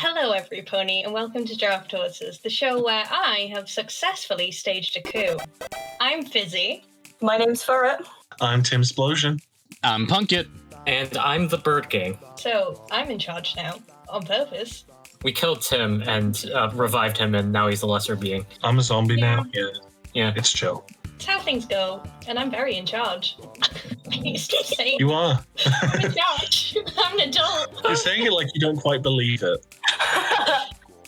Hello, every pony, and welcome to Draft Horses, the show where I have successfully staged a coup. I'm Fizzy. My name's Furret. I'm Timsplosion. I'm Punkitt. And I'm the Bird King. So, I'm in charge now, on purpose. We killed Tim and revived him, and now he's a lesser being. I'm a zombie now. Yeah. It's chill. It's how things go, and I'm very in charge. You are. I'm in charge. I'm an adult. You're saying it like you don't quite believe it.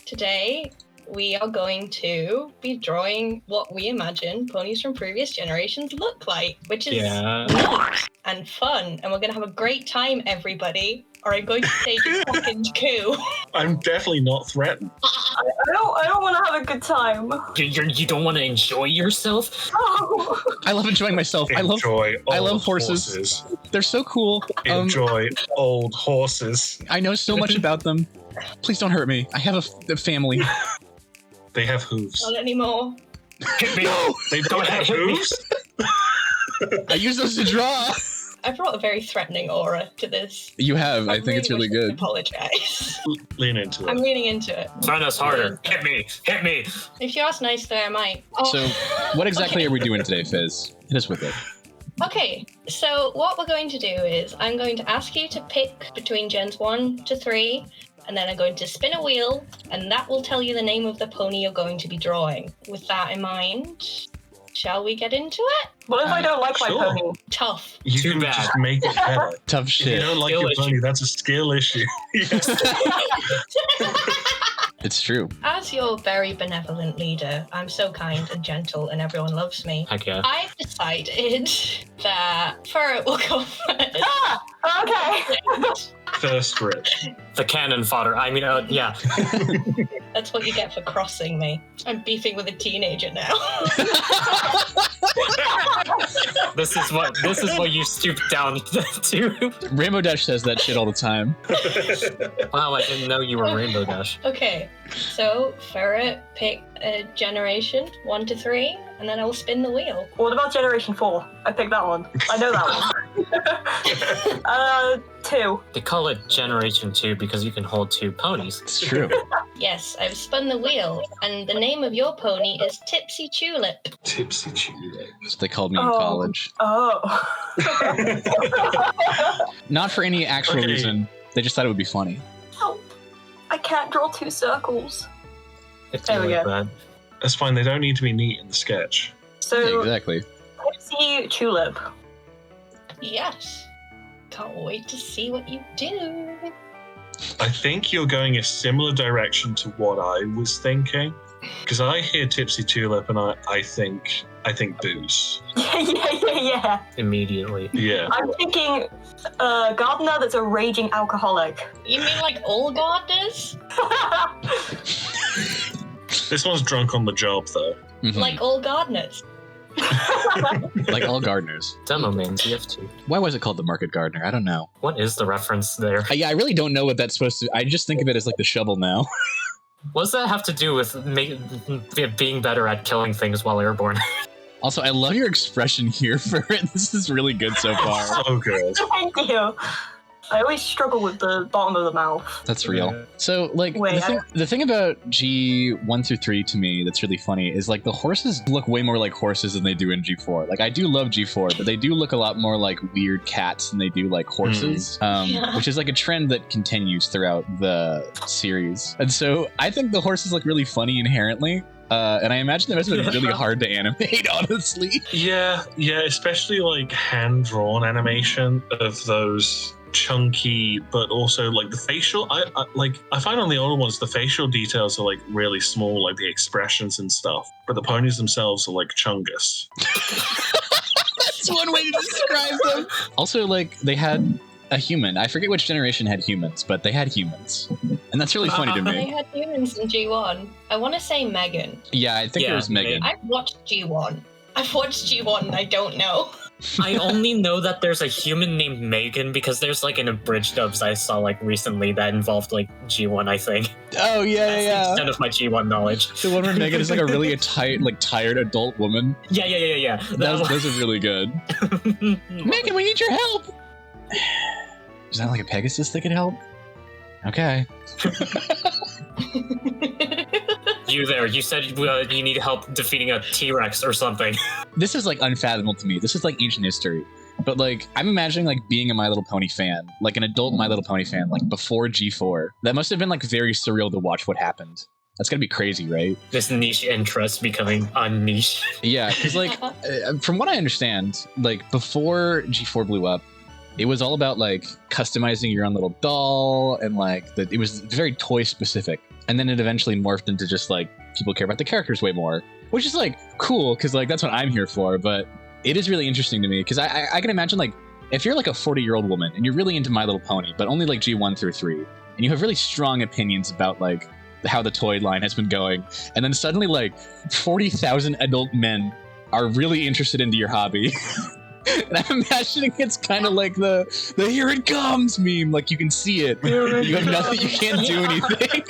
Today, we are going to be drawing what we imagine ponies from previous generations look like, which is neat and fun, and we're going to have a great time, everybody. Or I'm going to stage a fucking coup. I'm definitely not threatened. I don't want to have a good time. You don't want to enjoy yourself? Oh. I love enjoying myself. I love horses. They're so cool. Enjoy old horses. I know so much about them. Please don't hurt me. I have a family. They have hooves. Not anymore. No! They don't have hooves? I use those to draw. I brought a very threatening aura to this. You have. I think it's really good. I apologize. Lean into it. I'm leaning into it. Find us harder. Hit me. If you ask nicely, I might. Oh. So, what exactly are we doing today, Fizz? Hit us with it. Okay, so what we're going to do is I'm going to ask you to pick between gens 1 to 3, and then I'm going to spin a wheel, and that will tell you the name of the pony you're going to be drawing. With that in mind, shall we get into it? What if I don't like my pony? Tough. You Too can bad. just make it better. Tough If shit. you don't like Skill your issue. pony, that's a skill issue. It's true. As your very benevolent leader, I'm so kind and gentle and everyone loves me. Heck yeah. I've decided that Furret will go first. Okay. First grip. The cannon fodder. I mean, yeah. That's what you get for crossing me. I'm beefing with a teenager now. This is what you stoop down to. Rainbow Dash says that shit all the time. Wow, I didn't know you were Rainbow Dash. Okay, so Furret, pick a generation 1 to 3, and then I will spin the wheel. What about Generation 4? I picked that one. I know that one. 2. They call it Generation 2 because you can hold 2 ponies. It's true. Yes, I've spun the wheel, and the name of your pony is Tipsy Tulip. Tipsy Tulip. That's what they called me in college. Oh. Not for any actual reason. They just thought it would be funny. Oh. I can't draw 2 circles. It's There we really go. bad. That's fine, they don't need to be neat in the sketch. So, Yeah, exactly. Tipsy Tulip. Yes. Can't wait to see what you do. I think you're going a similar direction to what I was thinking. Because I hear Tipsy Tulip and I think booze. Yeah. Immediately. Yeah. I'm thinking gardener that's a raging alcoholic. You mean like all gardeners? This one's drunk on the job, though. Mhm. Like all gardeners? Like all gardeners. Demo main TF2. Why was it called the Market Gardener? I don't know. What is the reference there? Yeah, I really don't know what that's supposed to. I just think of it as like the shovel now. What does that have to do with being better at killing things while airborne? Also, I love your expression here for it. This is really good so far. So good. Thank you. I always struggle with the bottom of the mouth. That's real. So, like, Wait, the thing about G1 through 3 to me that's really funny is, like, the horses look way more like horses than they do in G4. Like, I do love G4, but they do look a lot more like weird cats than they do like horses, Yeah. which is, like, a trend that continues throughout the series. And so, I think the horses look really funny inherently. And I imagine that must have been really hard to animate, honestly. Yeah, especially like hand-drawn animation of those chunky, but also like the facial. I find on the older ones the facial details are like really small, like the expressions and stuff. But the ponies themselves are like chungus. That's one way to describe them. Also, like, they had a human. I forget which generation had humans, but they had humans. And that's really funny to They me. had humans in G1. I want to say Megan. Yeah, I think it Yeah, was Megan. I've watched G1. and I don't know. I only know that there's a human named Megan because there's like an abridged dubs I saw like recently that involved like G1, I think. Oh, yeah, That's the extent of my G1 knowledge. The one where Megan is like a really tired adult woman. Yeah. Those are really good. Megan, we need your help! Is that like a Pegasus that could help? Okay. You there? You said you need help defeating a T-Rex or something. This is like unfathomable to me. This is like ancient history. But like, I'm imagining like being a My Little Pony fan, like an adult My Little Pony fan, like before G4. That must have been like very surreal to watch what happened. That's gotta be crazy, right? This niche interest becoming unniche. Yeah, because like, from what I understand, like before G4 blew up, it was all about like customizing your own little doll, and like it was very toy specific. And then it eventually morphed into just like people care about the characters way more, which is like cool because like that's what I'm here for. But it is really interesting to me because I can imagine like if you're like a 40-year-old woman and you're really into My Little Pony, but only like G1 through 3, and you have really strong opinions about like how the toy line has been going, and then suddenly like 40,000 adult men are really interested into your hobby. And I'm imagining it's kind of like the "here it comes" meme. Like you can see it, you have nothing, you can't do anything.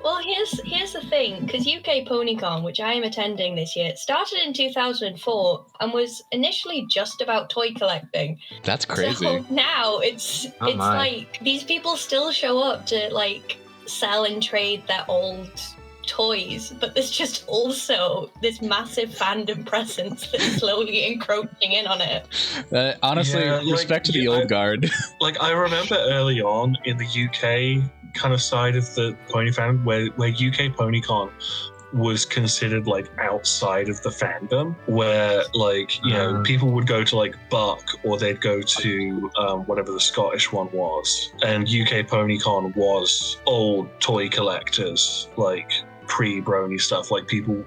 Well, here's the thing, because UK PonyCon, which I am attending this year, started in 2004 and was initially just about toy collecting. That's crazy. So now it's like these people still show up to like sell and trade their old toys, but there's just also this massive fandom presence that's slowly encroaching in on it. Honestly, respect to the old guard. Like, I remember early on in the UK kind of side of the pony fandom where UK PonyCon was considered like outside of the fandom, where like, you know, people would go to like Buck, or they'd go to whatever the Scottish one was, and UK PonyCon was old toy collectors, like pre-brony stuff. Like people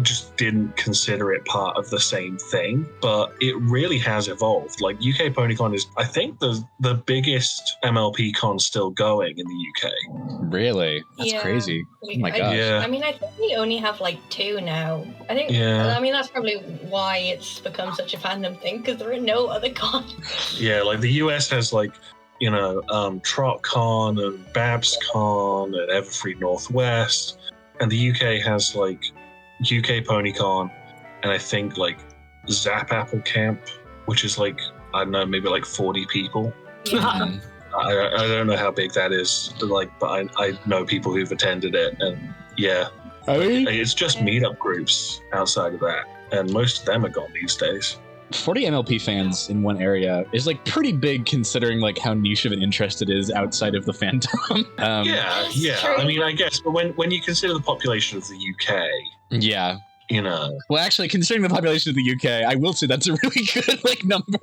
just didn't consider it part of the same thing, but it really has evolved. Like UK PonyCon is, I think, the biggest MLP con still going in the UK. Really? That's crazy. Oh my gosh. Yeah. I mean, I think we only have like 2 now. I think. Yeah. I mean, that's probably why it's become such a fandom thing, because there are no other cons. Yeah, like the US has like, you know, TrotCon and BabsCon and Everfree Northwest. And the UK has like UK PonyCon, and I think like Zap Apple Camp, which is like, I don't know, maybe like 40 people. Yeah. I don't know how big that is, like, but I know people who've attended it, and yeah, it's just meetup groups outside of that, and most of them are gone these days. 40 MLP fans in one area is like pretty big, considering like how niche of an interest it is outside of the fandom. Yeah. I mean, I guess, but when you consider the population of the UK, yeah, you know. Well, actually, considering the population of the UK, I will say that's a really good like number.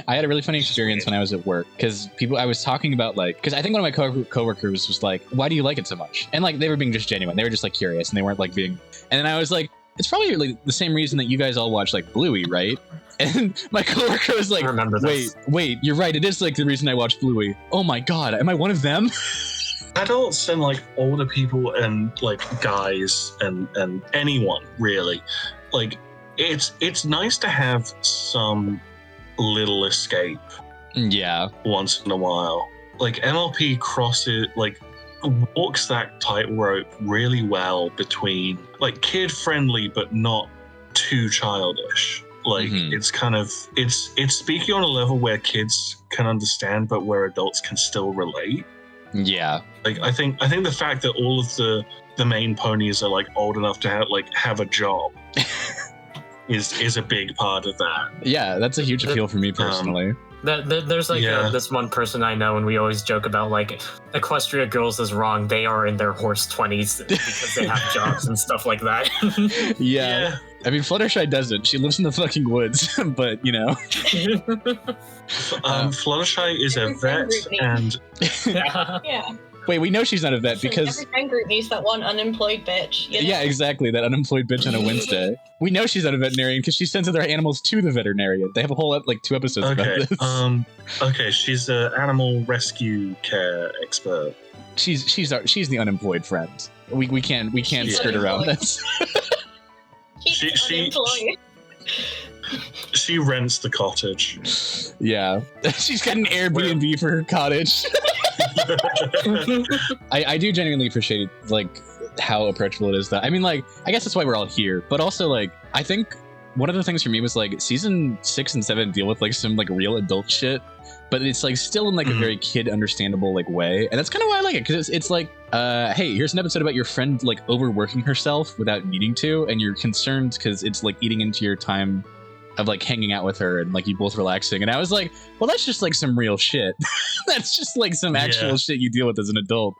I had a really funny experience when I was at work, because I was talking about like, because I think one of my coworkers was like, "Why do you like it so much?" And like they were being just genuine, they were just like curious, and they weren't like being. And then I was like, "It's probably like the same reason that you guys all watch like Bluey, right?" And my coworker was like, wait, you're right. It is like the reason I watch Bluey. Oh my God, am I one of them? Adults and like older people and like guys and anyone really, like it's nice to have some little escape. Yeah. Once in a while. Like MLP crosses, like walks that tightrope really well between like kid friendly but not too childish. Like it's kind of it's speaking on a level where kids can understand but where adults can still relate. Yeah. Like I think the fact that all of the main ponies are like old enough to have a job is a big part of that. Yeah, that's a huge appeal for me personally. There's like this one person I know, and we always joke about like Equestria Girls is wrong. They are in their horse 20s because they have jobs and stuff like that. Yeah. I mean, Fluttershy doesn't. She lives in the fucking woods, but you know. Fluttershy is a vet, and Yeah. Wait, we know she's not a vet because every friend group needs that one unemployed bitch. You know? Yeah, exactly, that unemployed bitch on a Wednesday. We know she's not a veterinarian because she sends their animals to the veterinarian. They have a whole like 2 episodes about this. Okay, she's an animal rescue care expert. She's the unemployed friend. We can't skirt around this. She rents the cottage. Yeah, she's got an Airbnb for her cottage. I do genuinely appreciate like how approachable it is. That I mean, like, I guess that's why we're all here. But also, like, I think one of the things for me was like season 6 and 7 deal with like some like real adult shit but it's like still in like a very kid understandable like way, and that's kind of why I like it, because it's like, hey, here's an episode about your friend like overworking herself without needing to, and you're concerned because it's like eating into your time of like hanging out with her and like you both relaxing. And I was like, well, that's just like some real shit. That's just like some actual shit you deal with as an adult.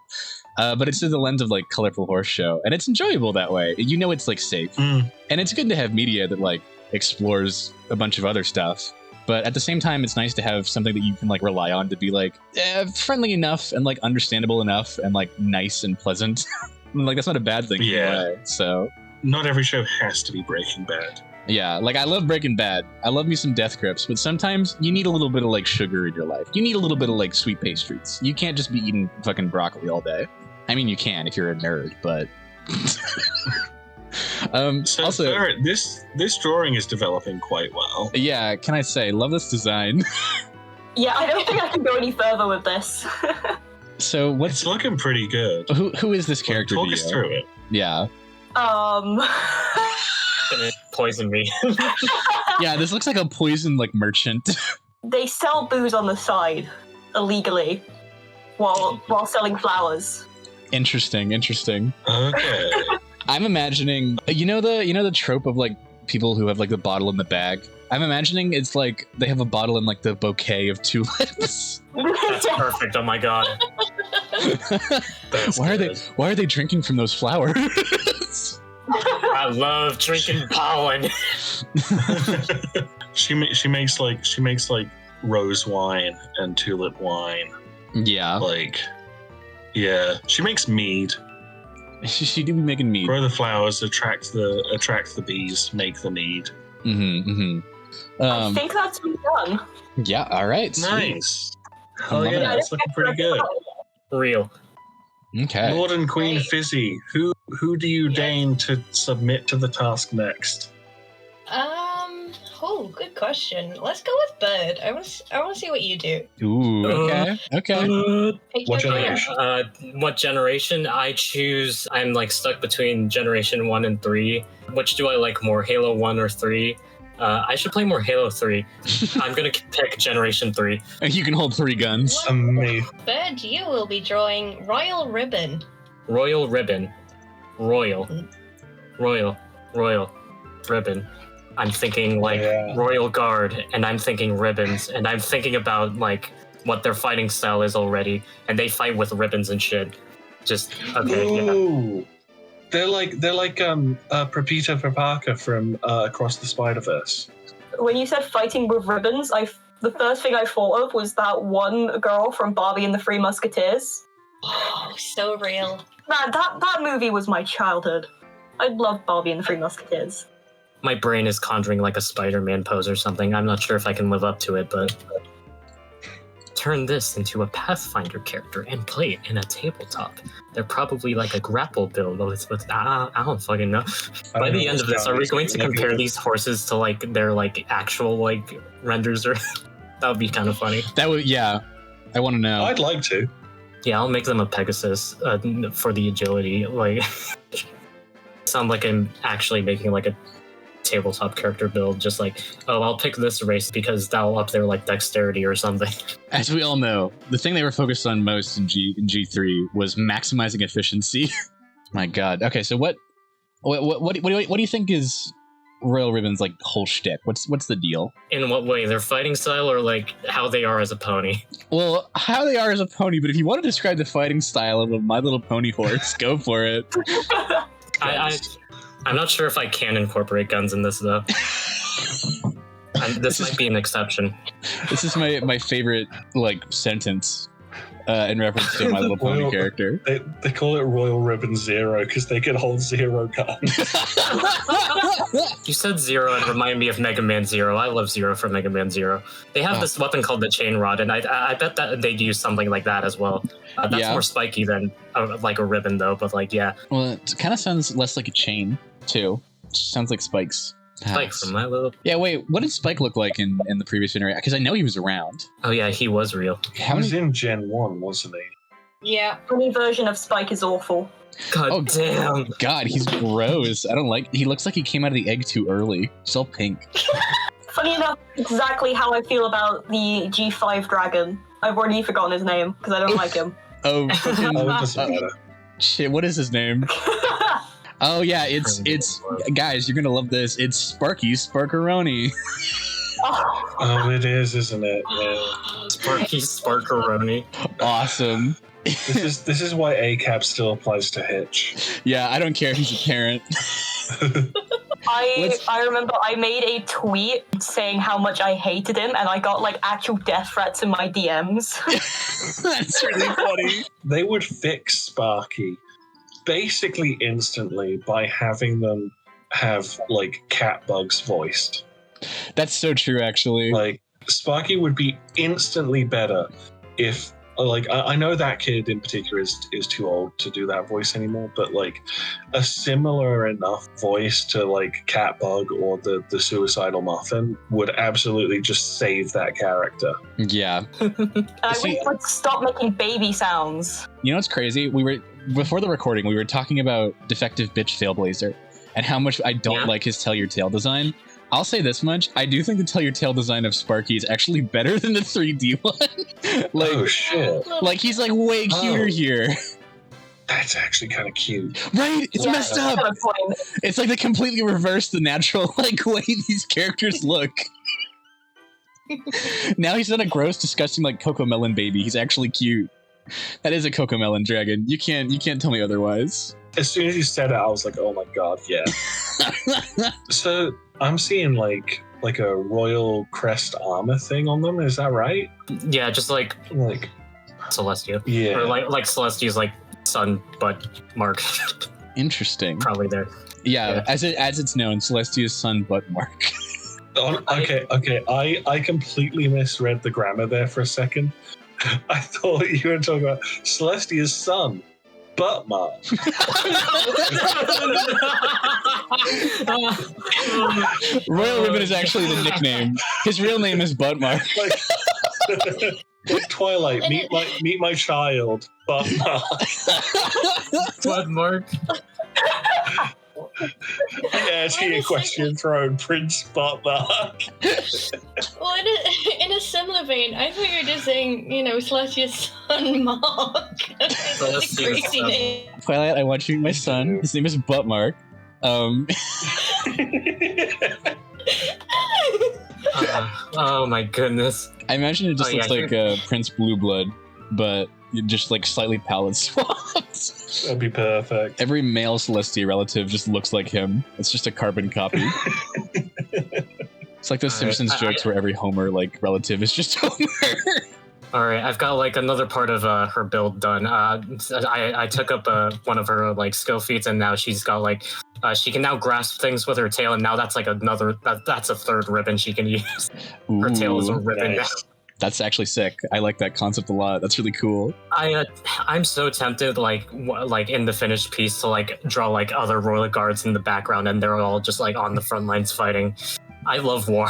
But it's through the lens of like colorful horse show, and it's enjoyable that way. You know, it's like safe, and it's good to have media that like explores a bunch of other stuff. But at the same time, it's nice to have something that you can like rely on to be like friendly enough and like understandable enough and like nice and pleasant. Like that's not a bad thing. Yeah. So not every show has to be Breaking Bad. Yeah, like I love Breaking Bad. I love me some death grips, but sometimes you need a little bit of like sugar in your life. You need a little bit of like sweet pastries. You can't just be eating fucking broccoli all day. I mean, you can if you're a nerd, but. So also, Furret, this drawing is developing quite well. Yeah, can I say, love this design. Yeah, I don't think I can go any further with this. So it's looking pretty good. Who is this character? Talk us through it. Yeah. Gonna poison me. Yeah, this looks like a poison like merchant. They sell booze on the side illegally while selling flowers. Interesting. Okay. I'm imagining, you know the trope of like people who have like the bottle in the bag. I'm imagining it's like they have a bottle in like the bouquet of tulips. That's perfect. Oh my god. Why are they drinking from those flowers? I love drinking pollen. She makes like rose wine and tulip wine. Yeah. Like, yeah, she makes mead. She do be making mead. Grow the flowers, attract the bees, make the mead. I think that's been done. Yeah. All right. Sweet. Nice. Oh yeah, that's looking pretty good. Real. Okay. Lord and Queen Fizzy, who do you deign to submit to the task next? Oh, good question. Let's go with Bird. I want to see what you do. Ooh. Okay. What generation? What generation? I choose. I'm like stuck between Generation 1 and 3. Which do I like more, Halo 1 or 3? I should play more Halo 3. I'm gonna pick Generation 3. And you can hold 3 guns. Amazing. Bird, you will be drawing Royal Ribbon. Royal Ribbon. Royal Ribbon. I'm thinking like Royal Guard, and I'm thinking ribbons, and I'm thinking about like what their fighting style is already, and they fight with ribbons and shit. Just okay. Ooh. Yeah. They're like Prapita Prapaka from Across the Spider-Verse. When you said fighting with ribbons, the first thing I thought of was that one girl from Barbie and the Three Musketeers. Oh, so real. Man, that movie was my childhood. I loved Barbie and the Three Musketeers. My brain is conjuring like a Spider-Man pose or something. I'm not sure if I can live up to it, but turn this into a Pathfinder character and play it in a tabletop. They're probably like a grapple build with I don't fucking know. By the end of this, are we going to compare these horses to like their like actual like renders, or that would be kind of funny. That would, yeah. I want to know. I'd like to. Yeah, I'll make them a Pegasus for the agility. Like, sound like I'm actually making like a tabletop character build, just like, oh, I'll pick this race because that'll up their like dexterity or something. As we all know, the thing they were focused on most in G3 was maximizing efficiency. My God. Okay, so what do you think is Royal Ribbon's like whole shtick? What's the deal? In what way? Their fighting style, or like how they are as a pony? Well, how they are as a pony, but if you want to describe the fighting style of a My Little Pony horse, go for it. I'm not sure if I can incorporate guns in this, though. This might be an exception. This is my favorite, like, sentence in reference to My Little Pony character. They call it Royal Ribbon Zero because they can hold 0 guns. You said Zero and reminded me of Mega Man Zero. I love Zero from Mega Man Zero. They have this weapon called the Chain Rod, and I bet that they'd use something like that as well. That's more spiky than like a ribbon, though, but like, yeah. Well, it kind of sounds less like a chain, too. It sounds like spikes. Spike from My Little... Yeah, wait, what did Spike look like in the previous generation? Because I know he was around. Oh yeah, he was real. He was in Gen 1, wasn't he? Yeah. Any version of Spike is awful. God damn. God, he's gross. I don't like... He looks like he came out of the egg too early. He's all pink. Funny enough, exactly how I feel about the G5 dragon. I've already forgotten his name because I don't like him. Oh, fucking, Oh, it doesn't matter. shit, what is his name? Oh yeah, it's guys, you're gonna love this. It's Sparky Sparkeroni. Oh, it is, isn't it? Yeah. Sparky Sparkeroni. Awesome. This is why ACAB still applies to Hitch. Yeah, I don't care. He's a parent. I remember I made a tweet saying how much I hated him, and I got like actual death threats in my DMs. That's really funny. They would fix Sparky basically instantly by having them have like cat bugs voiced. That's so true, actually. Like Sparky would be instantly better if like I know that kid in particular is too old to do that voice anymore, but like a similar enough voice to like Catbug or the Suicidal Muffin would absolutely just save that character. Yeah. I wish would stop making baby sounds. You know what's crazy? Before the recording, we were talking about Defective Bitch Failblazer and how much I don't like his Tell Your Tale design. I'll say this much. I do think the Tell Your Tale design of Sparky is actually better than the 3D one. Like, oh, shit. Like, he's like way cuter here. That's actually kind of cute. Right? It's messed up. It's like they completely reversed the natural like way these characters look. Now he's not a gross, disgusting like Cocomelon baby. He's actually cute. That is a Cocomelon dragon. You can't tell me otherwise. As soon as you said it, I was like, oh my god, yeah. So I'm seeing like a royal crest armor thing on them. Is that right? Yeah, just like Celestia. Yeah. Or like Celestia's like son, but Mark. Interesting. Probably there. Yeah, as it's known, Celestia's son, but Mark. Okay. I completely misread the grammar there for a second. I thought you were talking about Celestia's son, but Mark. Royal Ribbon is actually the nickname. His real name is Butt Mark. Like Twilight, meet my child, Butt Mark. Butt Mark. Answer your question, throne Prince Butt Mark. Well, in a similar vein, I thought you were just saying, Celestia's son, Mark. That's a crazy name. Twilight, I want you to meet my son. His name is Butt Mark. Oh my goodness. I imagine it just looks like Prince Blue Blood, but just like slightly palette swapped. That'd be perfect. Every male Celestia relative just looks like him. It's just a carbon copy. It's like those Simpsons jokes where every Homer like relative is just Homer. All right, I've got like another part of her build done. I took up one of her like skill feats, and now she's got like she can now grasp things with her tail, and now that's like that's a third ribbon she can use. Ooh, her tail is a ribbon now. That's actually sick. I like that concept a lot. That's really cool. I'm so tempted, like in the finished piece, to like draw like other royal guards in the background, and they're all just like on the front lines fighting. I love war.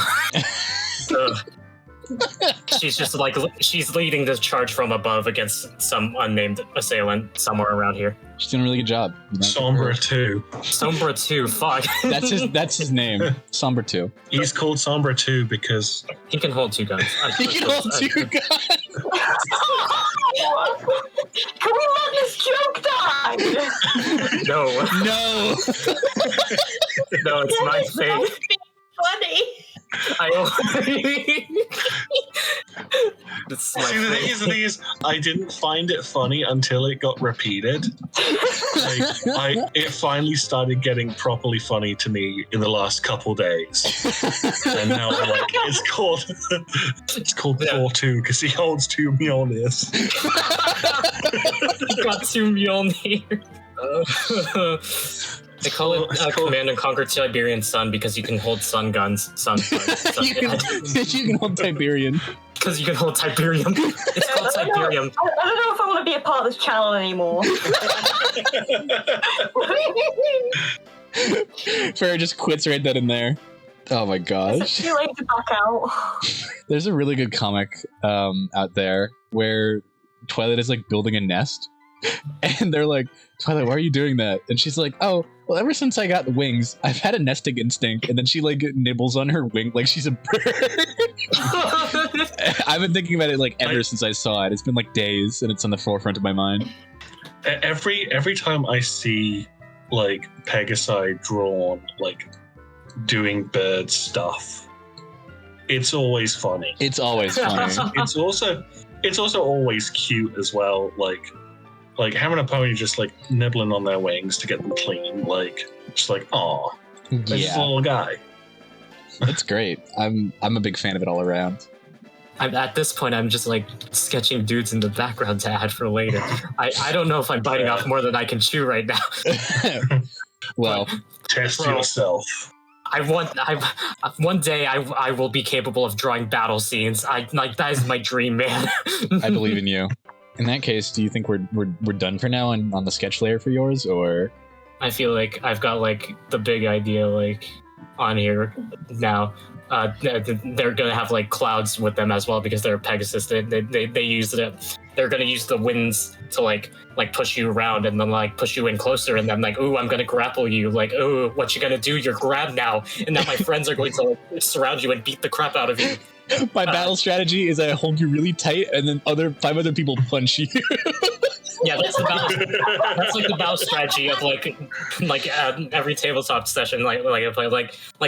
She's just like she's leading this charge from above against some unnamed assailant somewhere around here. She's doing a really good job. Sombra 2. Sombra 2, fuck. That's his name. Sombra 2. He's called Sombra 2 because he can hold two guns. He can hold two guns. Can we let this joke die? No. No. No, it's my thing. Funny. See, the thing is, I didn't find it funny until it got repeated. It finally started getting properly funny to me in the last couple days, and now I'm like, it's called Thor 2 because he holds two Mjolnirs. He got two Mjolnir. They call it Command and Conquer Tiberian Sun because you can hold sun guns. You can hold Tiberian. Because you can hold Tiberium. It's called Tiberium. I don't know if I want to be a part of this channel anymore. Farrah just quits right then and there. Oh my gosh. It's too late to back out. There's a really good comic out there where Twilight is like building a nest And they're like, Twilight, why are you doing that? And she's like, oh, well, ever since I got the wings, I've had a nesting instinct. And then she like nibbles on her wing like she's a bird. I've been thinking about it like ever since I saw it. It's been like days, and it's on the forefront of my mind. Every time I see like Pegasi drawn like doing bird stuff, it's always funny. It's always funny. It's also always cute as well. Like having a pony just like nibbling on their wings to get them clean, like just like aw, this little guy. It's great. I'm a big fan of it all around. At this point, I'm just like sketching dudes in the background to add for later. I don't know if I'm biting off more than I can chew right now. Well, test yourself. One day I will be capable of drawing battle scenes. That is my dream, man. I believe in you. In that case, do you think we're done for now on the sketch layer for yours, or? I feel like I've got like the big idea like on here now. They're gonna have like clouds with them as well because they're Pegasus. They use it. They're gonna use the winds to like push you around and then like push you in closer. And then like, ooh, I'm gonna grapple you. Like, ooh, what you gonna do? You're grabbed now. And now my friends are going to like, surround you and beat the crap out of you. My battle strategy is I hold you really tight, and then 5 other people punch you. Yeah, that's the battle. That's like the battle strategy of like every tabletop session. Like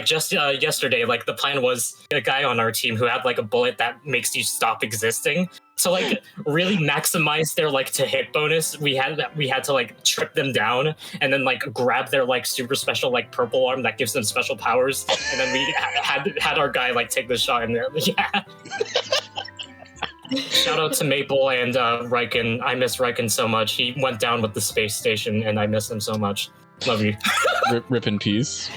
just yesterday, like the plan was a guy on our team who had like a bullet that makes you stop existing. So like really maximize their like to hit bonus. We had to like trip them down and then like grab their like super special like purple arm that gives them special powers. And then we had our guy like take the shot and yeah. Shout out to Maple and Riken. I miss Riken so much. He went down with the space station, and I miss him so much. Love you. Rip in peace.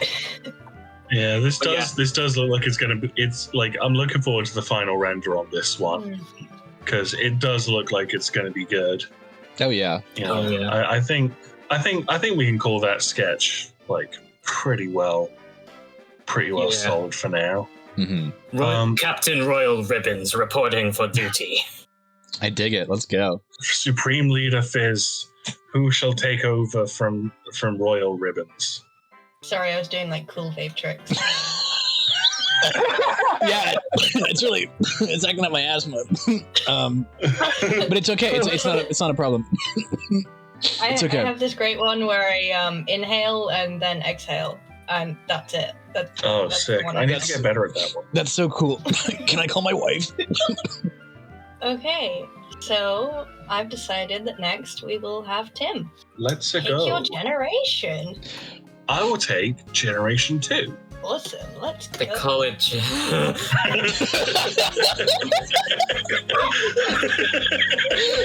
Yeah, this does look like it's gonna be. It's like I'm looking forward to the final render on this one because it does look like it's gonna be good. Oh yeah. You know, I think we can call that sketch like pretty well solid for now. Mm-hmm. Captain Royal Ribbons reporting for duty. I dig it. Let's go. Supreme Leader Fizz, who shall take over from Royal Ribbons? Sorry, I was doing like cool vape tricks. Yeah, it's acting up my asthma. But it's okay. It's not a problem. It's okay. I have this great one where I inhale and then exhale, and that's it. That's sick. I need to get better at that one. That's so cool. Can I call my wife? Okay, so I've decided that next we will have Tim. Let's go. Pick your generation. I will take Generation 2. Awesome, let's go. They call it...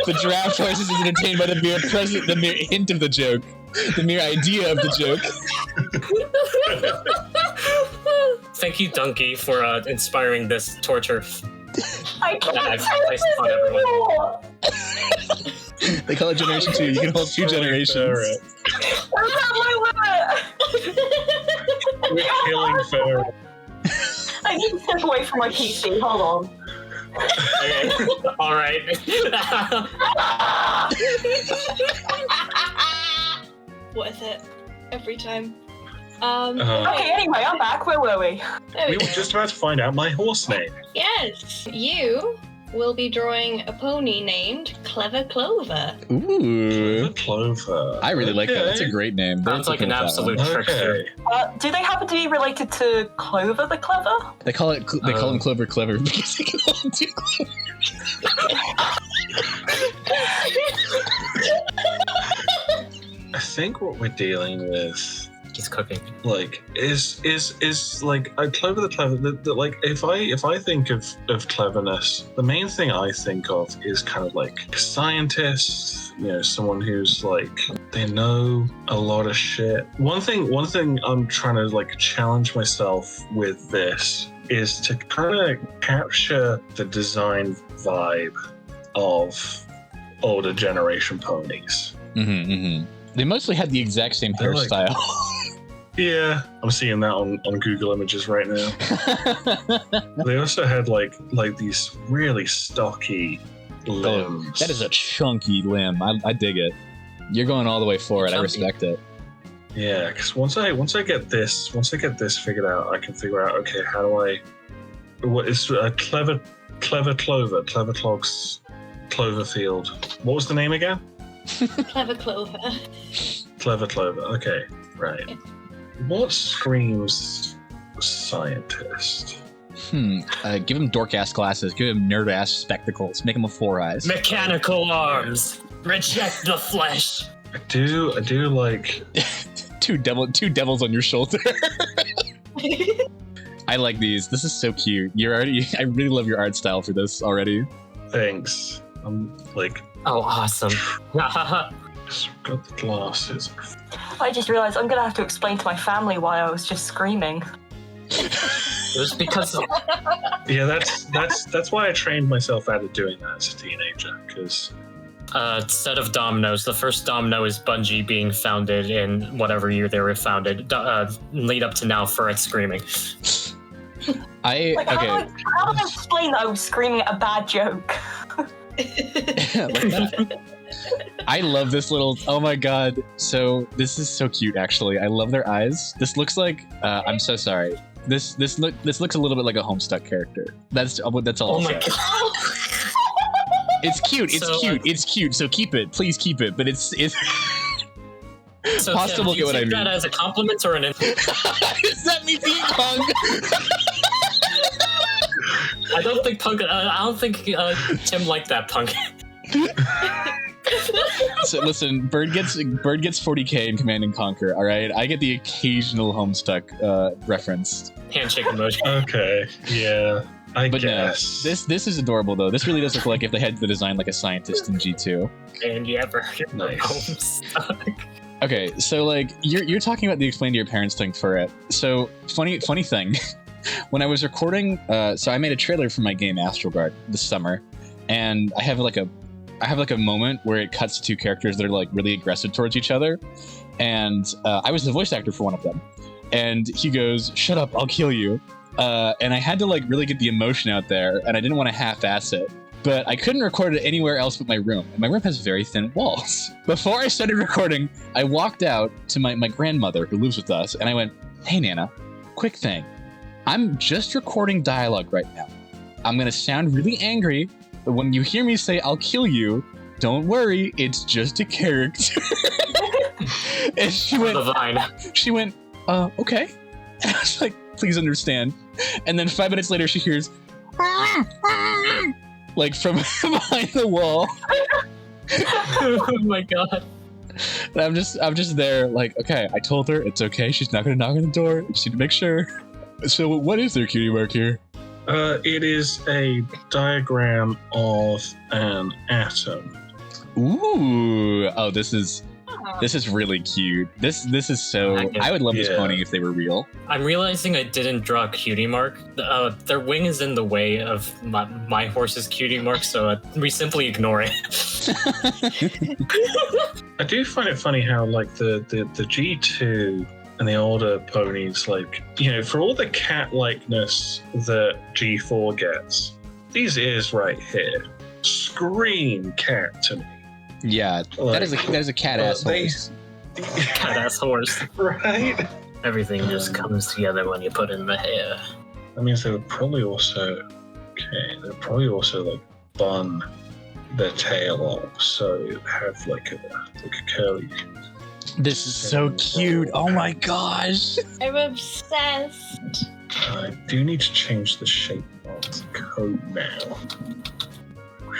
The draft choices is entertained by the mere hint of the joke. The mere idea of the joke. Thank you, Donkey, for inspiring this torture. I can't They call it Generation 2. You can hold 2 generations. That's not my limit. We're killing Furret. I need to step away from my PC. Hold on. Okay. All right. Worth it. Every time. Okay, anyway, I'm back. Where were we? We were just about to find out my horse name. Yes, you will be drawing a pony named Clever Clover. Ooh. Clover. I really like that. That's a great name. Sounds like an absolute trickster. Do they happen to be related to Clover the Clever? They call him Clover Clever because they can all do clever. I think what we're dealing with, He's cooking. like, is like Clover the Clever. Like, if I think of cleverness, the main thing I think of is kind of like a scientist. You know, someone who's like they know a lot of shit. One thing I'm trying to like challenge myself with this is to kind of capture the design vibe of older generation ponies. Mm-hmm, mm-hmm. They mostly had the exact same They're like- hairstyle. Yeah, I'm seeing that on Google Images right now. They also had like these really stocky limbs. That is a chunky limb. I dig it. You're going all the way for it. I respect it. Yeah, because once I get this figured out, I can figure out, okay, how do I? What is a clever clover? Clever Clog's Cloverfield. What was the name again? Clever Clover. Clever Clover. Okay, right. What screams scientist? Give him dork-ass glasses. Give him nerd-ass spectacles. Make him a Four Eyes. Mechanical arms. Reject the flesh. I do like two devils on your shoulder. I like these. This is so cute. I really love your art style for this already. Thanks. I'm like, oh, awesome. got the glasses. I just realised I'm gonna have to explain to my family why I was just screaming. It was because of... Yeah, that's why I trained myself out of doing that as a teenager, because set of dominoes. The first domino is Bungie being founded in whatever year they were founded. Lead up to now, Furret screaming. How do I explain that I was screaming at a bad joke? I love this little. Oh my god! So this is so cute. Actually, I love their eyes. This looks like. I'm so sorry. This looks a little bit like a Homestuck character. That's all. Oh my god! It's cute. It's cute. So keep it. Please keep it. But it's. So possible. Tim, do you take that as a compliment or an? Is that me being hung? I don't think Tim liked that Punk. So listen, Bird gets 40k in Command and Conquer. All right, I get the occasional Homestuck reference. Handshake emoji. Okay, yeah, I guess. No, this is adorable though. This really does look like if they had the design like a scientist in G2. And you ever heard nice. Homestuck? Okay, so like you're talking about the explain to your parents thing for it. So funny thing. When I was recording, so I made a trailer for my game Astroguard this summer, and I have like a moment where it cuts to two characters that are like really aggressive towards each other, and I was the voice actor for one of them, and he goes, "Shut up, I'll kill you," and I had to like really get the emotion out there, and I didn't want to half-ass it, but I couldn't record it anywhere else but my room, and my room has very thin walls. Before I started recording, I walked out to my grandmother who lives with us, and I went, "Hey Nana, quick thing. I'm just recording dialogue right now. I'm gonna sound really angry, but when you hear me say I'll kill you, don't worry, it's just a character." And she went, okay. And I was like, please understand. And then 5 minutes later, she hears, like from behind the wall. Oh my god. And I'm just there, like, okay, I told her it's okay. She's not gonna knock on the door. I just need to make sure. So what is their cutie mark here? It is a diagram of an atom. Ooh. Oh, this is really cute. This is so. I would love this pony if they were real. I'm realizing I didn't draw a cutie mark. Their wing is in the way of my horse's cutie mark, so we simply ignore it. I do find it funny how like the G2 and the older ponies, like, you know, for all the cat likeness that G4 gets, these ears right here scream cat to me. Yeah, like, that is a cat ass horse. Cat ass horse. Right? Everything just comes together when you put in the hair. That means they would probably also like bun their tail off, so have like a curly. This is so cute. Oh my gosh. I'm obsessed. I do need to change the shape of the coat now.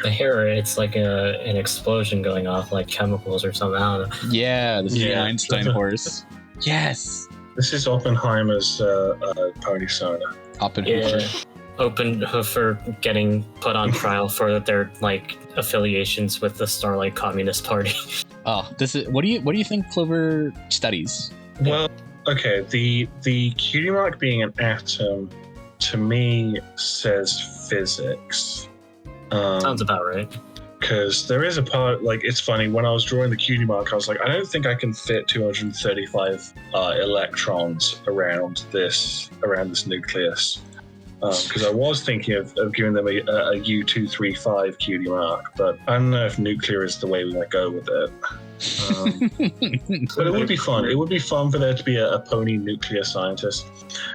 The hair, it's like an explosion going off, like chemicals or something. I don't know. Yeah, this is the Einstein horse. Yes. This is Oppenheimer's pony persona. Oppenheimer. Yeah. Oppenheimer getting put on trial for their like affiliations with the Starlight Communist Party. Oh, this is. What do you think Clover studies? Well, okay, the cutie mark being an atom to me says physics. Sounds about right. Because there is a part, like, it's funny, when I was drawing the cutie mark, I was like, I don't think I can fit 235 electrons around this nucleus. Because I was thinking of giving them a U235 cutie mark, but I don't know if nuclear is the way we might go with it. But it would be fun. It would be fun for there to be a pony nuclear scientist,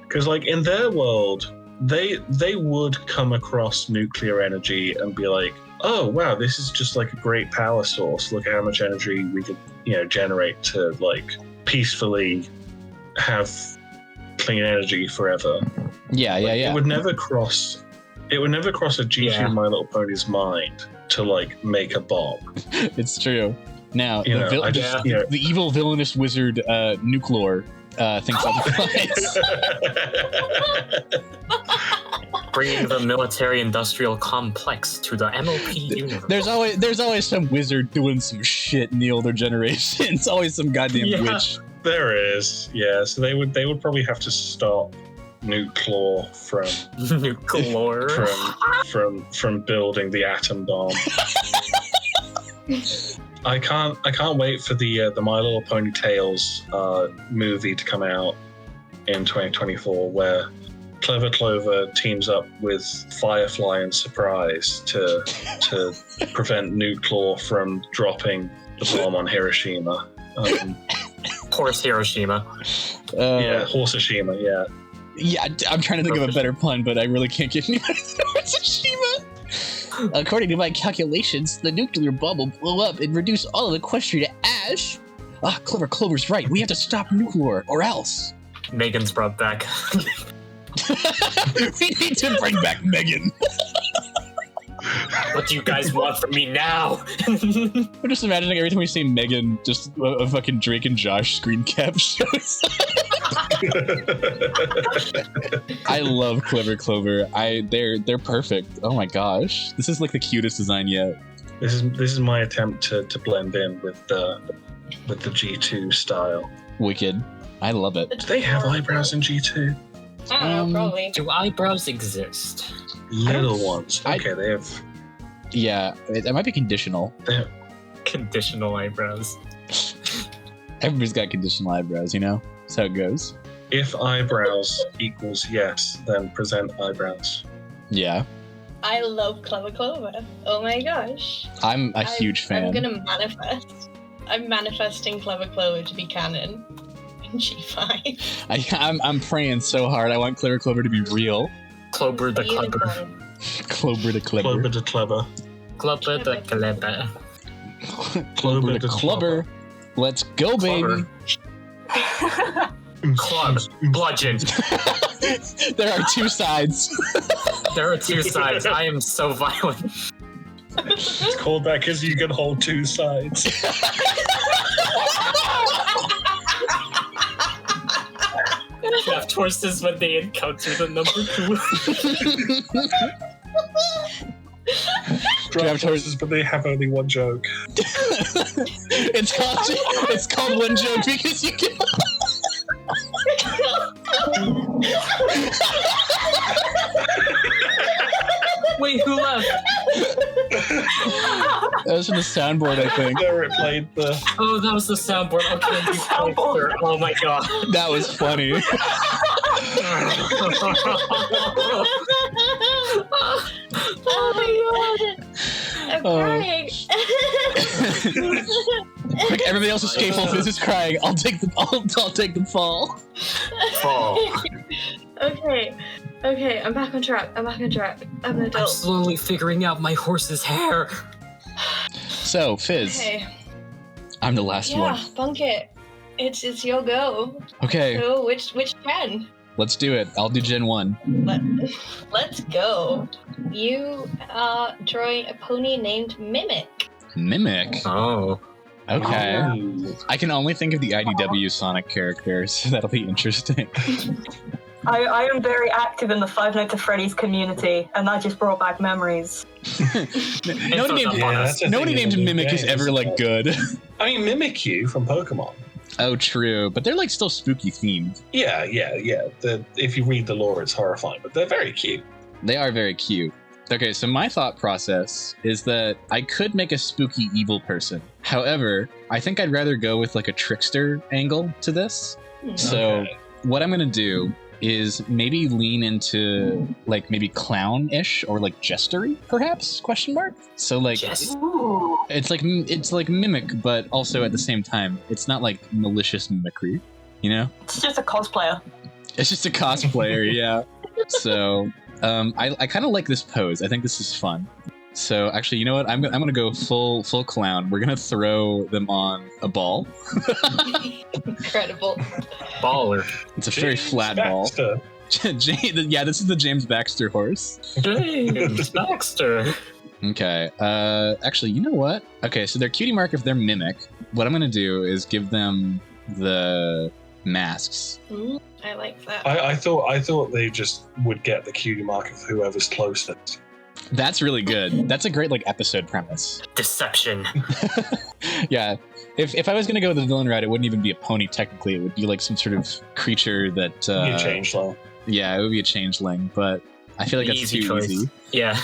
because like in their world, they would come across nuclear energy and be like, oh wow, this is just like a great power source. Look at how much energy we could generate to like peacefully have clean energy forever. Yeah. It would never cross a G2 My Little Pony's mind to like make a bomb. It's true. Now, the evil villainous wizard Nuclear thinks otherwise. Bringing the military-industrial complex to the MOP universe. There's always some wizard doing some shit in the older generation. It's always some goddamn witch. There is, yeah. So they would probably have to stop Nuclear from from building the atom bomb. I can't wait for the My Little Pony Tales movie to come out in 2024, where Clever Clover teams up with Firefly and Surprise to prevent Nuclear from dropping the bomb on Hiroshima. Horse Hiroshima. Horse Hiroshima, yeah. Yeah, I'm trying to think of a better pun, but I really can't get any Horse Hiroshima. According to my calculations, the nuclear bomb will blow up and reduce all of Equestria to ash. Clever Clover's right. We have to stop Nuclear, or else. Megan's brought back. We need to bring back Megan. What do you guys want from me now? I'm just imagining every time we say Megan, just a fucking Drake and Josh screen cap shows. I love Clever Clover. They're perfect. Oh my gosh, this is like the cutest design yet. This is my attempt to blend in with the G2 style. Wicked. I love it. Do they have eyebrows in G2? I don't know, probably. Do eyebrows exist? Little ones. Okay, they have. Yeah, it might be conditional. Conditional eyebrows. Everybody's got conditional eyebrows, That's how it goes. If eyebrows equals yes, then present eyebrows. Yeah. I love Clever Clover. Oh my gosh. I'm a huge fan. I'm gonna manifest. I'm manifesting Clever Clover to be canon in G5. I'm praying so hard. I want Clever Clover to be real. Clover the Clever. Clover the Clever. Clover the Clever. Clover the Clever. Clover the Clever. Let's go, baby. Club. Bludgeon. There are two sides. There are two sides. I am so violent. It's called that because you can hold two sides. Draft horses when they encounter the number 2. Draft horses, but they have only one joke. It's called one joke because you can. Wait, who left? That was from the soundboard, I think. There it played the. Oh, that was the soundboard. Okay, you pointer. Oh my god. That was funny. Oh my god. I'm crying. Like everybody else escape while Fizz is crying. I'll take the fall. Fall. Okay, I'm back on track. I'm an adult. I'm slowly figuring out my horse's hair. So, Fizz. Okay. I'm the last one. Yeah, Punkitt. It's your go. Okay. So which gen? Let's do it. I'll do Gen 1. Let's go. You are drawing a pony named Mimic. Mimic? Oh. Okay. Oh. I can only think of the IDW Sonic characters, so that'll be interesting. I am very active in the Five Nights at Freddy's community, and that just brought back memories. Nobody named Mimic is ever, like, good. I mean, Mimikyu from Pokemon. Oh, true. But they're, like, still spooky themed. Yeah. If you read the lore, it's horrifying, but they're very cute. They are very cute. Okay, so my thought process is that I could make a spooky evil person. However, I think I'd rather go with, like, a trickster angle to this. So what I'm going to do is maybe lean into like maybe clown-ish or like jestery, perhaps? Question mark. So like Ooh. it's like mimic, but also at the same time, it's not like malicious mimicry. You know, It's just a cosplayer. it's just a cosplayer. Yeah. So I kind of like this pose. I think this is fun. So actually, you know what? I'm gonna go full clown. We're gonna throw them on a ball. Incredible. Baller. It's a very flat ball. Baxter. Yeah, this is the James Baxter horse. James Baxter. Okay. Actually, you know what? Okay, so their cutie mark if they're mimic. What I'm gonna do is give them the masks. I like that. I thought they just would get the cutie mark of whoever's closest. That's really good. That's a great like episode premise. Deception. Yeah. If I was gonna go with the villain route, it wouldn't even be a pony technically. It would be like some sort of creature that Be a changeling. Yeah, it would be a changeling, but I feel like that's Easy too choice. easy. Yeah.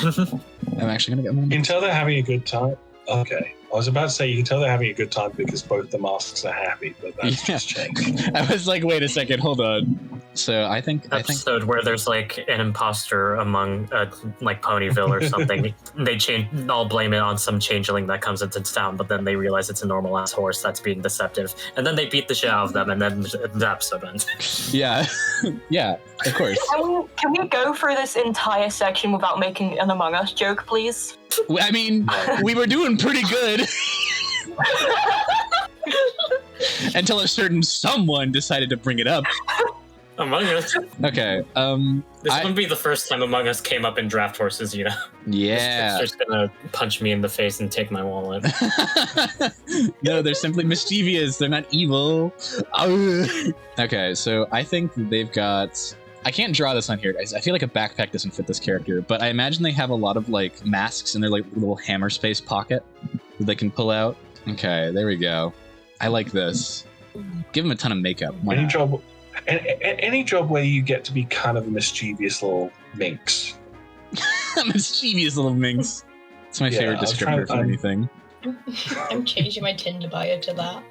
I'm actually gonna You can tell they're having a good time. Okay. I was about to say you can tell they're having a good time because both the masks are happy, but that's Yeah. just changed. I was like, wait a second, hold on. So I think Episode where there's like an imposter among like Ponyville or something. They all blame it on some changeling that comes into town, but then they realize it's a normal ass horse that's being deceptive, and then they beat the shit out of them, and then the episode ends. yeah. Yeah, of course. Can we go through this entire section without making an Among Us joke, please? I mean, we were doing pretty good until a certain someone decided to bring it up. Among Us. Okay. This wouldn't be the first time Among Us came up in draft horses, you know. Yeah. It's just gonna punch me in the face and take my wallet. No, they're simply mischievous. They're not evil. Okay, so I think they've got. I can't draw this on here, guys. I feel like a backpack doesn't fit this character, but I imagine they have a lot of like masks in their like little hammer space pocket that they can pull out. Okay, there we go. I like this. Give them a ton of makeup. Why Any not? job, any job where you get to be kind of a mischievous little minx. Mischievous little minx. It's my Yeah, favorite I was descriptor for trying- anything. I'm changing my Tinder bio to that.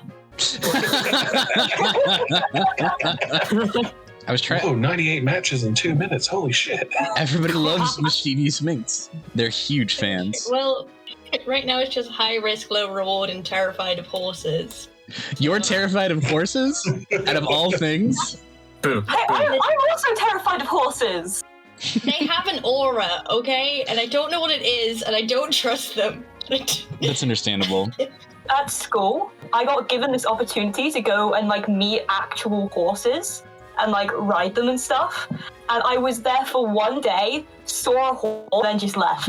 I was trying. Whoa, 98 matches in 2 minutes. Holy shit. Everybody loves mischievous minx. They're huge fans. Well, right now it's just high risk, low reward, and terrified of horses. You're terrified of horses? Out of all things? Boo. I'm also terrified of horses. They have an aura, okay? And I don't know what it is, and I don't trust them. That's understandable. At school, I got given this opportunity to go and like meet actual horses and like ride them and stuff. And I was there for one day, saw a horse, then just left.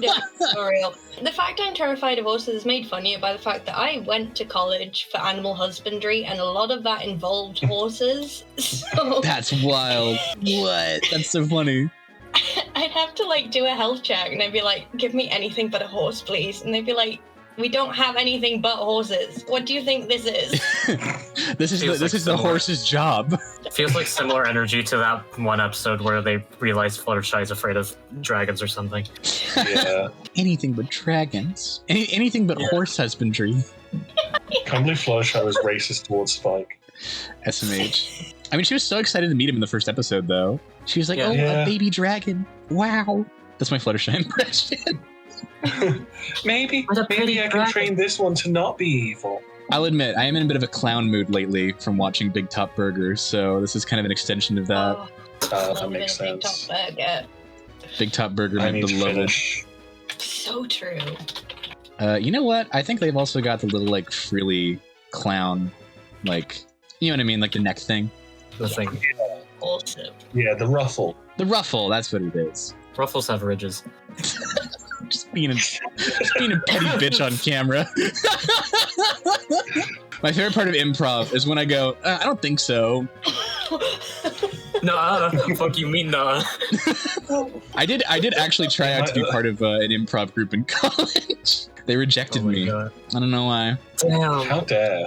No, for real. The fact I'm terrified of horses is made funnier by the fact that I went to college for animal husbandry, and a lot of that involved horses. So That's wild. What? That's so funny. I'd have to like do a health check, and I'd be like, "Give me anything but a horse, please." And they'd be like, "We don't have anything but horses. What do you think this is?" This is Feels like the similar. horse's job. Feels like similar energy to that one episode where they realized Fluttershy's afraid of dragons or something. Yeah. Anything but dragons. Anything but horse husbandry. Can't believe Fluttershy was racist towards Spike. SMH. I mean, she was so excited to meet him in the first episode, though. She was like, Yeah. "Oh, Yeah. a baby dragon! Wow!" That's my Fluttershy impression. Maybe What a pretty I can dragon. train this one to not be evil. I'll admit, I am in a bit of a clown mood lately from watching Big Top Burger, so this is kind of an extension of that. Oh, That love makes a big sense. top burger. Big Top Burger, I my need to beloved. finish. So true. You know what? I think they've also got the little like frilly clown, like you know what I mean, like the neck thing. The thing. Awesome. Yeah, the ruffle. The ruffle, that's what it is. Ruffles have ridges. Just being a petty bitch on camera. My favorite part of improv is when I go, I don't think so. No, fuck you mean no. I did actually try out to be part of an improv group in college. They rejected Oh my me. God. I don't know why. Damn. How dare.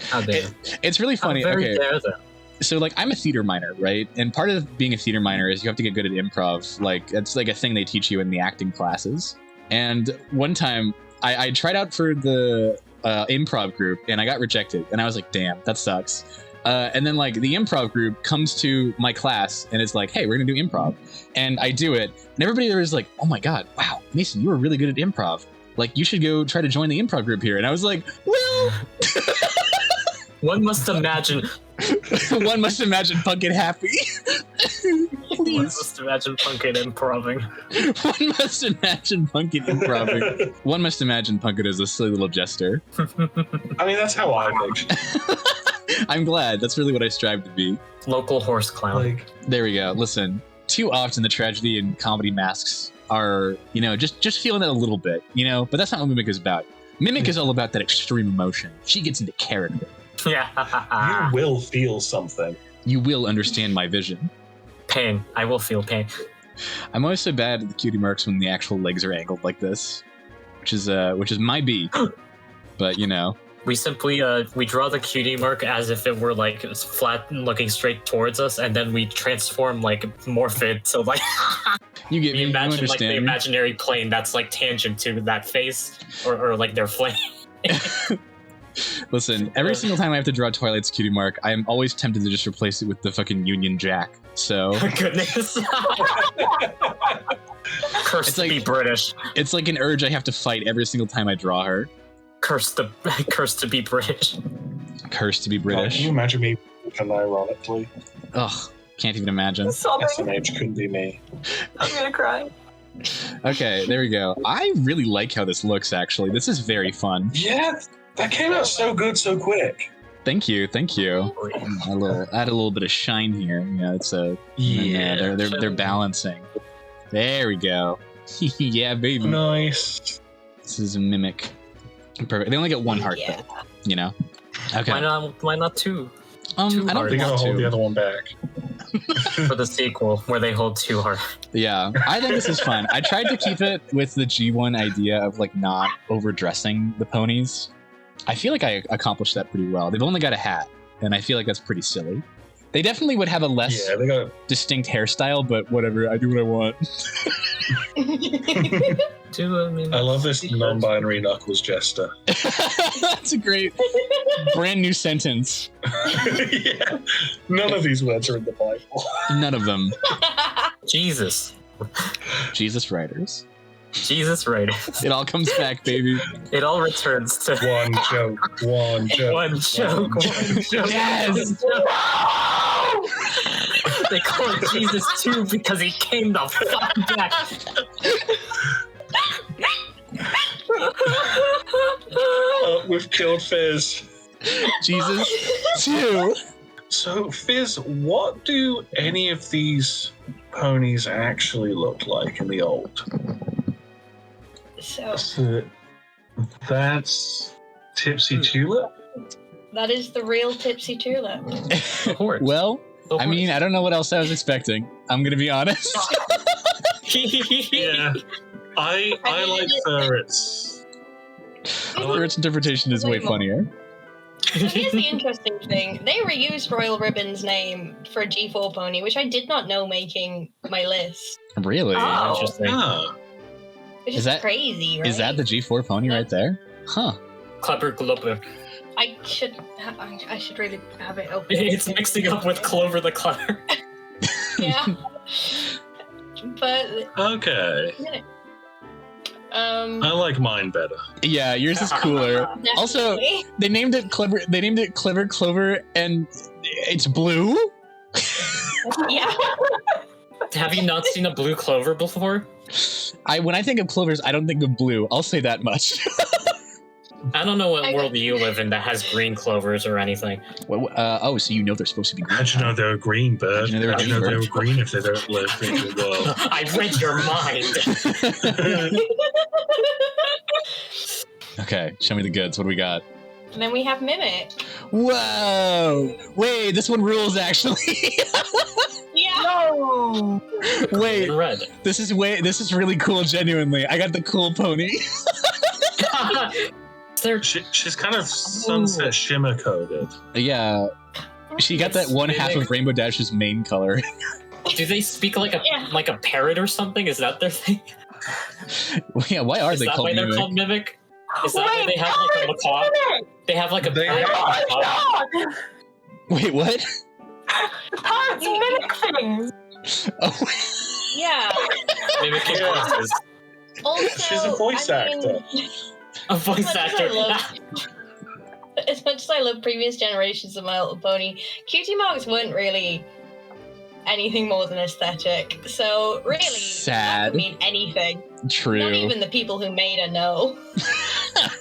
How dare. It's really funny. How very Okay, dare them. so like I'm a theater minor, right? And part of being a theater minor is you have to get good at improv. Like it's like a thing they teach you in the acting classes. And one time I tried out for the improv group and I got rejected. And I was like, damn, that sucks. And then like the improv group comes to my class and is like, hey, we're gonna do improv. And I do it. And everybody there is like, oh my God, wow, Mason, you were really good at improv. Like, you should go try to join the improv group here. And I was like, well... One must imagine Punkitt happy. One must imagine Punkitt improving. One must imagine Punkitt improving. One must imagine Punkitt as a silly little jester. I mean, that's how I pictured. I'm glad. That's really what I strive to be. Local horse clown. Like, There we go. Listen, too often the tragedy in comedy masks are, you know, just feeling it a little bit, you know? But that's not what Mimic is about. Mimic is all about that extreme emotion. She gets into character. Yeah. you will feel something. You will understand my vision. Pain. I will feel pain. I'm always so bad at the cutie marks when the actual legs are angled like this, which is my beat. But you know, We simply we draw the cutie mark as if it were like flat and looking straight towards us, and then we transform like morph it so like you get we me. You imagine like the understand. imaginary plane that's like tangent to that face or like their flame. Listen, every single time I have to draw Twilight's cutie mark, I am always tempted to just replace it with the fucking Union Jack. So Oh, goodness. Cursed It's to like- be British. it's like an urge I have to fight every single time I draw her. Cursed to be British. Cursed to be Can British. you imagine me ironically? Ugh, can't even imagine. Sobbing. SMH couldn't be me. I'm gonna cry. Okay, there we go. I really like how this looks, actually. This is very fun. Yeah, that came out so good so quick. Thank you. Add a little bit of shine here. Yeah, it's a they're balancing. There we go. Yeah, baby. Nice. This is a Mimic. Perfect. They only get one heart Yeah. though. You know. Okay. Why not two? I don't hearts? They gotta want hold the to. other one back. For the sequel where they hold two hearts. Yeah, I think this is fun. I tried to keep it with the G1 idea of like not overdressing the ponies. I feel like I accomplished that pretty well. They've only got a hat, and I feel like that's pretty silly. They definitely would have a less Yeah, they got. distinct hairstyle, but whatever. I do what I want. I love this non-binary Knuckles jester. That's a great brand new sentence. Yeah, none of these words are in the Bible. None of them. Jesus writers. Jesus right. It all comes back, baby. It all returns to One joke. one joke. Yes! They call it Jesus too because he came the fuck back. We've killed Fizz. Jesus too. So, Fizz, what do any of these ponies actually look like in the old? So That's Tipsy Tulip? that is the real Tipsy Tulip. Well, I mean, I don't know what else I was expecting. I'm gonna be honest. Yeah. I like Furret's. Furret's interpretation is way funnier. So here's the interesting thing. They reused Royal Ribbon's name for a G4 pony, which I did not know making my list. Really? Oh. Interesting. Ah. Which Is is that- crazy, right? Is that the G4 pony right there? Huh. Clever Glover. I should really have it open. It's mixing up with Clover the Clever. Yeah. But Okay. I like mine better. Yeah, yours is cooler. Also, definitely. they named it Clever. They named it Clever Clover, and it's blue. Yeah. Have you not seen a blue clover before? When I think of clovers, I don't think of blue. I'll say that much. I don't know what world you live in that has green clovers or anything. Oh, so you know they're supposed to be green. How'd you know they were green, Bird? How'd you know they were How'd you know green, they were Bird? green if they don't live in the world? I read your mind. Okay, show me the goods. What do we got? And then we have Mimic. Whoa! Wait, this one rules actually. Yeah. No. Wait, In red. this is really cool. Genuinely, I got the cool pony. They're She's kind of sunset shimmer coded. Yeah, she got that one half of Rainbow Dash's main color. Do they speak like Yeah. a parrot or something? Is that their thing? Yeah, why are Is they that called why they're Mimic? called Mimic? Is that why Wait, they have like a macaw? They have like a They Oh have- my god. Wait, what? Parrots mimic things. Oh, Yeah. Mimicking Yeah. voices. Also, She's a voice actor. A voice actor. As much as I love previous generations of My Little Pony, cutie marks weren't really anything more than aesthetic. So really, that Sad. could mean anything. true. Not even the people who made her know.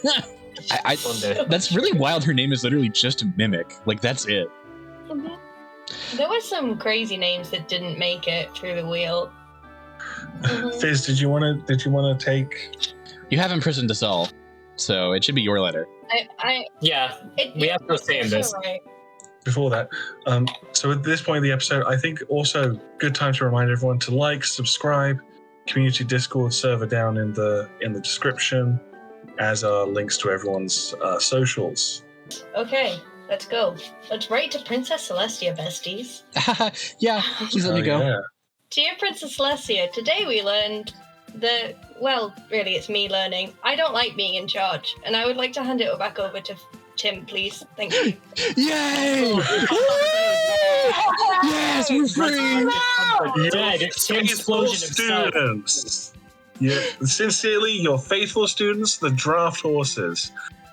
One day. That's really wild. Her name is literally just a mimic. Like, that's it. Mhm. There were some crazy names that didn't make it through the wheel. Mhm. Fizz, did you want to take? You have imprisoned us all, so it should be your letter. Yeah, we have no say in this. Right. Before that, so at this point in the episode, I think also good time to remind everyone to like, subscribe, community Discord server down in the description, as are links to everyone's socials. Okay, let's go. Let's write to Princess Celestia, besties. Yeah, please let me go. Yeah. Dear Princess Celestia, today we learned that, well, really it's me learning, I don't like being in charge, and I would like to hand it back over to Tim, please. Thank you. Yay! Yes, we're free! Dead. Faithful Timsplosion himself. students. Yeah, sincerely, your faithful students, the draft horses.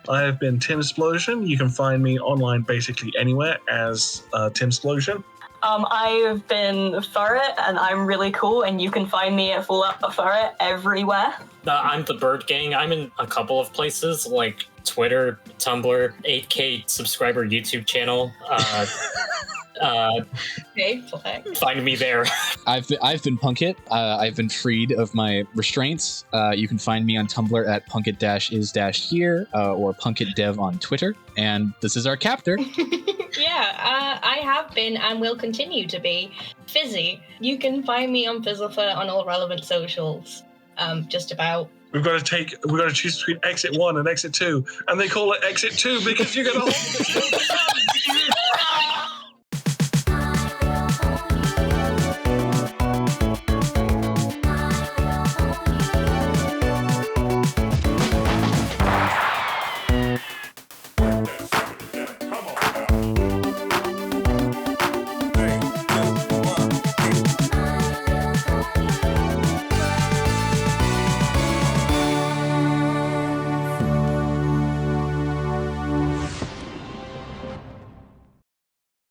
I have been Timsplosion. You can find me online basically anywhere as Timsplosion. I've been Furret, and I'm really cool, and you can find me at Full Up Furret everywhere. I'm the Bird Gang. I'm in a couple of places like Twitter, Tumblr, 8K subscriber YouTube channel. Okay, flex. Find me there. I've been Punkitt. I've been freed of my restraints. You can find me on Tumblr at punkit-is-here or punkitdev on Twitter. And this is our captor. Yeah, I have been and will continue to be Fizzy. You can find me on Fizzlefer on all relevant socials. Just about. We've got to choose between exit 1 and exit 2, and they call it exit 2 because you're going to hold the